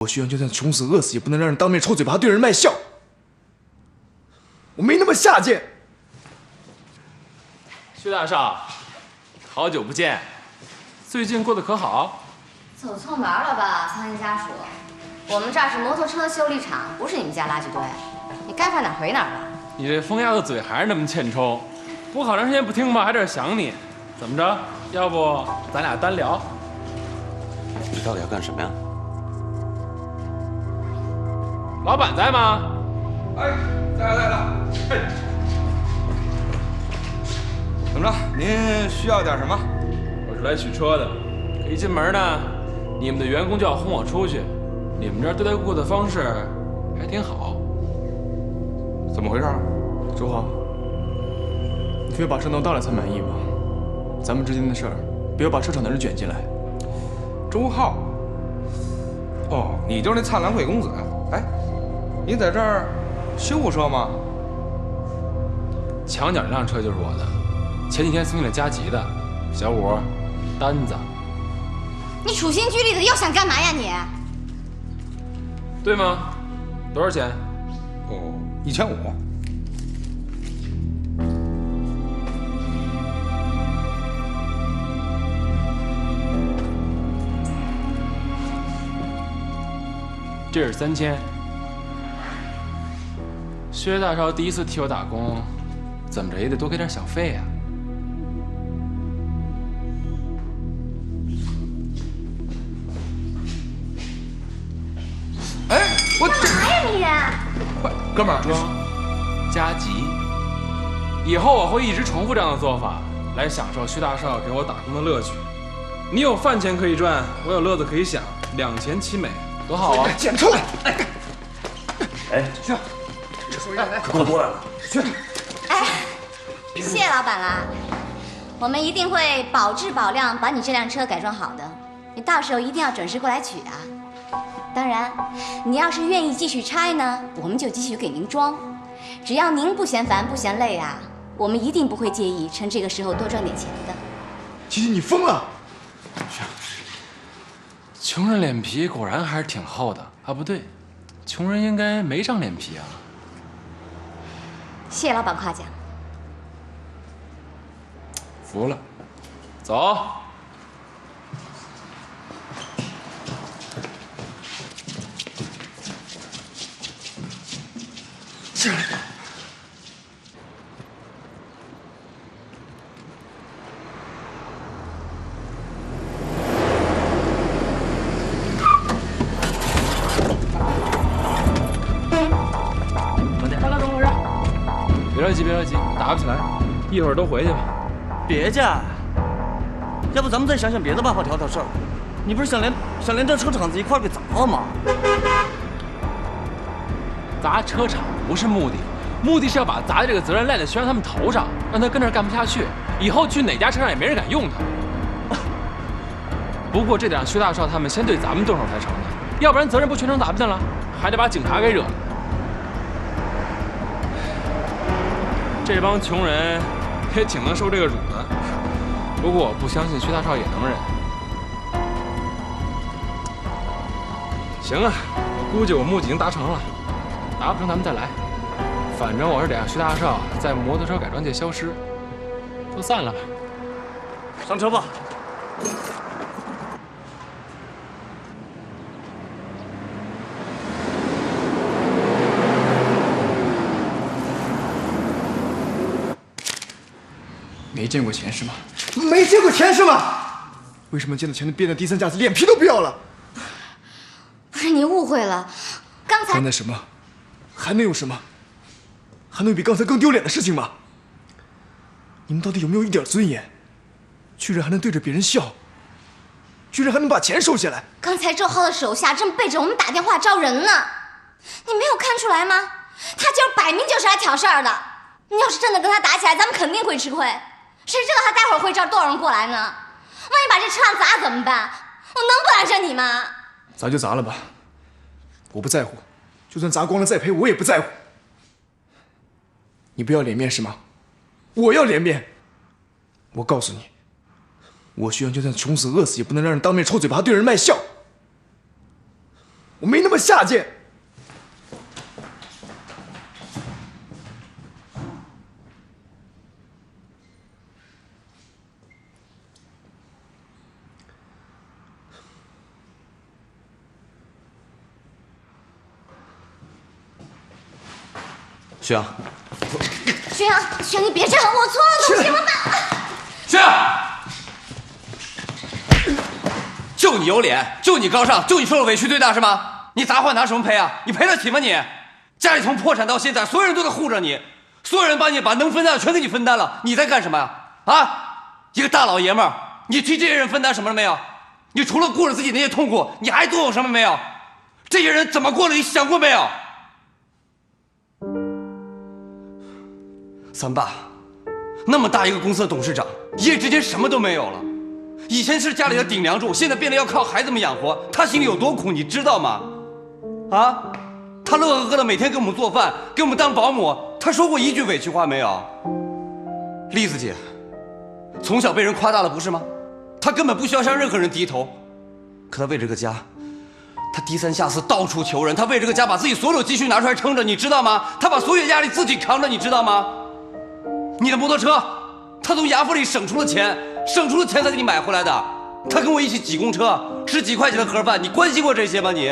我徐阳就算穷死饿死，也不能让人当面臭嘴巴对人卖笑。我没那么下贱。薛大少，好久不见，最近过得可好？走错门了吧，苍蝇家属？我们这儿是摩托车修理厂，不是你们家垃圾堆。你该上哪儿回哪儿吧。你这疯丫头嘴还是那么欠抽，我好长时间不听吧，还有点想你。怎么着？要不咱俩单聊？你到底要干什么呀？老板在吗？哎，在了。怎么着？您需要点什么？我是来取车的。可一进门呢，你们的员工就要轰我出去。你们这儿对待顾客的方式还挺好。怎么回事？周航，你非要把事弄大了才满意吗？咱们之间的事儿，不要把车厂的人卷进来。周浩。哦，你就是那灿烂贵公子。哎，你在这儿修车吗？墙角那辆车就是我的，前几天送进来加急的，小五，单子。你处心积虑的又想干嘛呀你？对吗？多少钱哦，1500。这是3000。薛大少第一次替我打工，怎么着也得多给点小费呀。哎，我这干嘛呀你？快，哥们儿，装加急，以后我会一直重复这样的做法，来享受薛大少给我打工的乐趣。你有饭钱可以赚，我有乐子可以享，两全其美，多好啊！捡臭！哎，去，可够多来了。去。哎，谢谢老板啦，我们一定会保质保量把你这辆车改装好的，你到时候一定要准时过来取啊。当然，你要是愿意继续拆呢，我们就继续给您装。只要您不嫌烦不嫌累啊，我们一定不会介意趁这个时候多赚点钱的。琪琪，你疯了！穷人脸皮果然还是挺厚的啊，不对，穷人应该没张脸皮啊。谢谢老板夸奖。服了，走。进来。别着急，别着急，打不起来，一会儿都回去吧。别介，要不咱们再想想别的办法挑挑事儿。你不是想连这车厂子一块儿给砸了吗？砸车厂不是目的，目的是要把砸的这个责任赖在薛阳他们头上，让他跟这儿干不下去，以后去哪家车厂也没人敢用他。不过这得让薛大少他们先对咱们动手才成呢，要不然责任不全成咋办了？还得把警察给惹了。这帮穷人也挺能受这个辱的，不过我不相信薛大少也能忍。行啊，我估计我目的已经达成了，达不成咱们再来。反正我是得让薛大少在摩托车改装界消失，就散了吧。上车吧。没见过钱是吗？没见过钱是吗？为什么见到钱的变得第三架子，脸皮都不要了？不是你误会了，刚才什么？还能有什么？还能有比刚才更丢脸的事情吗？你们到底有没有一点尊严？居然还能对着别人笑，居然还能把钱收下来。刚才周浩的手下正背着我们打电话招人呢，你没有看出来吗？他今儿摆明就是来挑事儿的。你要是真的跟他打起来，咱们肯定会吃亏。谁知道他待会儿会招多少人过来呢？万一把这车辆砸怎么办？我能不拦着你吗？砸就砸了吧，我不在乎，就算砸光了再赔我也不在乎。你不要脸面是吗？我要脸面。我告诉你，我徐阳就算穷死饿死，也不能让人当面臭嘴巴对人卖笑。我没那么下贱。徐阳，徐阳，徐阳，你别这样，我错了，对不起，我打。徐阳，就你有脸，就你高尚，就你受的委屈最大是吗？你砸坏拿什么赔啊？你赔得起吗你？家里从破产到现在，所有人都在护着你，所有人把能分担的全给你分担了，你在干什么呀？啊，一个大老爷们儿，你替这些人分担什么了没有？你除了顾着自己那些痛苦，你还做过什么没有？这些人怎么过的，你想过没有？三爸，那么大一个公司的董事长，一夜之间什么都没有了。以前是家里的顶梁柱，现在变得要靠孩子们养活，他心里有多苦，你知道吗？啊，他乐呵呵的每天给我们做饭，给我们当保姆，他说过一句委屈话没有？栗子姐，从小被人夸大了不是吗？他根本不需要向任何人低头，可他为这个家，他低三下四，到处求人，他为这个家把自己所有积蓄拿出来撑着，你知道吗？他把所有压力自己扛着，你知道吗？你的摩托车，他从牙缝里省出了钱才给你买回来的。他跟我一起挤公车，吃几块钱的盒饭，你关心过这些吗你？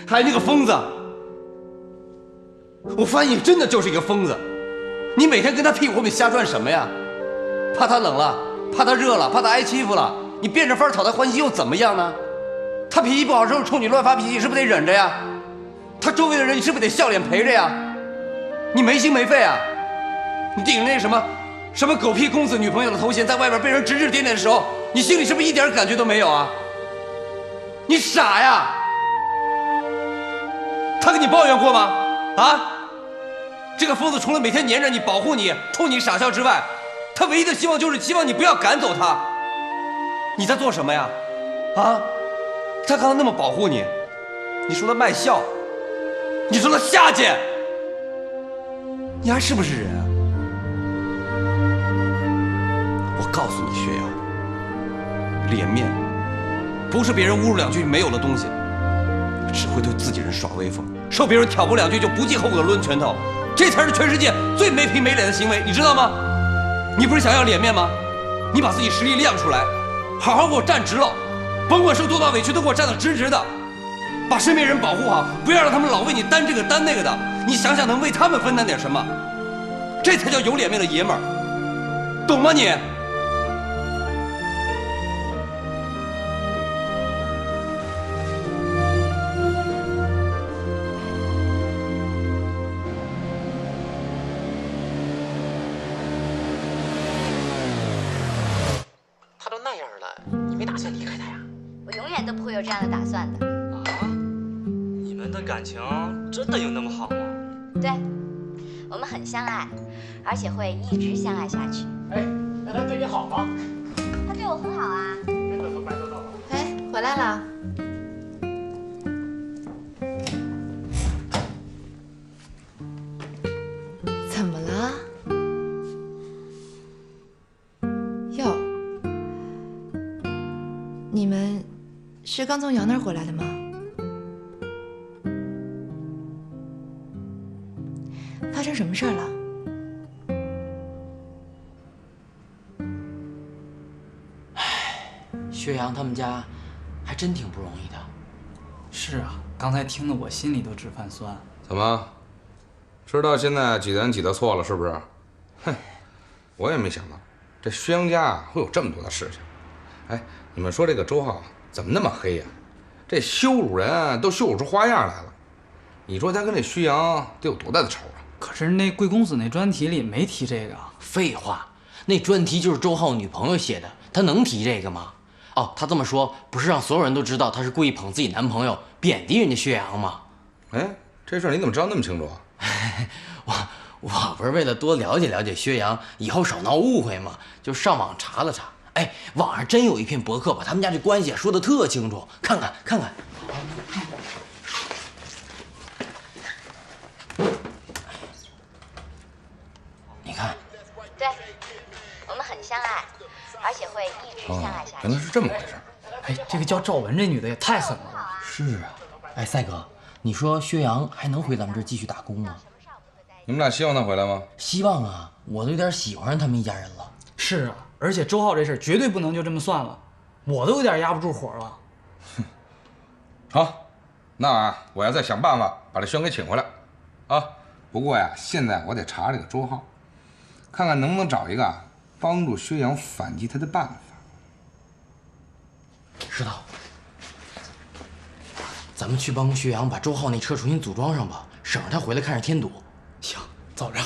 还有那个疯子，我发现你真的就是一个疯子。你每天跟他屁股后面瞎转什么呀？怕他冷了，怕他热了，怕他挨欺负了，你变着法儿讨他欢心又怎么样呢？他脾气不好时候冲你乱发脾气，是不是得忍着呀？他周围的人你是不是得笑脸陪着呀？你没心没肺啊！你顶着那什么狗屁公子女朋友的头衔，在外边被人指指点点的时候，你心里是不是一点感觉都没有啊？你傻呀！他跟你抱怨过吗？啊？这个疯子除了每天黏着你、保护你、冲你傻笑之外，他唯一的希望就是希望你不要赶走他。你在做什么呀？啊？他刚才那么保护你，你说他卖笑，你说他下贱，你还是不是人啊？我告诉你，薛阳，脸面不是别人侮辱两句没有的东西，只会对自己人耍威风，受别人挑拨两句就不计后果抡拳头，这才是全世界最没皮没脸的行为，你知道吗？你不是想要脸面吗？你把自己实力亮出来，好好给我站直了，甭管受多大委屈都给我站得直直的，把身边人保护好，不要让他们老为你担这个担那个的。你想想能为他们分担点什么，这才叫有脸面的爷们儿，懂吗你？他都那样了，你没打算离开他呀？我永远都不会有这样的打算的。啊？你们的感情真的有那么好吗？对，我们很相爱，而且会一直相爱下去。哎，那他对你好吗？他对我很好啊。真的都白得到了。哎，回来了。怎么了？哟，你们是刚从瑶那儿回来的吗？发生什么事儿了？薛阳他们家还真挺不容易的。是啊，刚才听得我心里都直泛酸。怎么，知道现在挤人挤得错了是不是？哼，我也没想到这薛阳家会有这么多的事情。哎，你们说这个周浩怎么那么黑呀？这羞辱人都羞辱出花样来了。你说他跟这薛阳得有多大的仇啊？可是那贵公子那专题里没提这个。废话，那专题就是周浩女朋友写的，他能提这个吗？哦，他这么说不是让所有人都知道他是故意捧自己男朋友，贬低人家薛阳吗？哎，这事儿你怎么知道那么清楚啊？我不是为了多了解了解薛阳，以后少闹误会嘛，就上网查了查。哎，网上真有一篇博客把他们家这关系说得特清楚，看看看看。你看，对，我们很相爱，而且会一直相爱下去。原来是这么回事。哎，这个叫赵文这女的也太狠了。是啊，哎，赛哥，你说薛洋还能回咱们这儿继续打工吗？你们俩希望他回来吗？希望啊，我都有点喜欢上他们一家人了。是啊，而且周浩这事儿绝对不能就这么算了，我都有点压不住火了。好，那我要再想办法把这薛洋给请回来，啊！不过呀，现在我得查这个周浩，看看能不能找一个帮助薛洋反击他的办法。石头，咱们去帮薛洋把周浩那车重新组装上吧，省着他回来看着添堵。行，走着。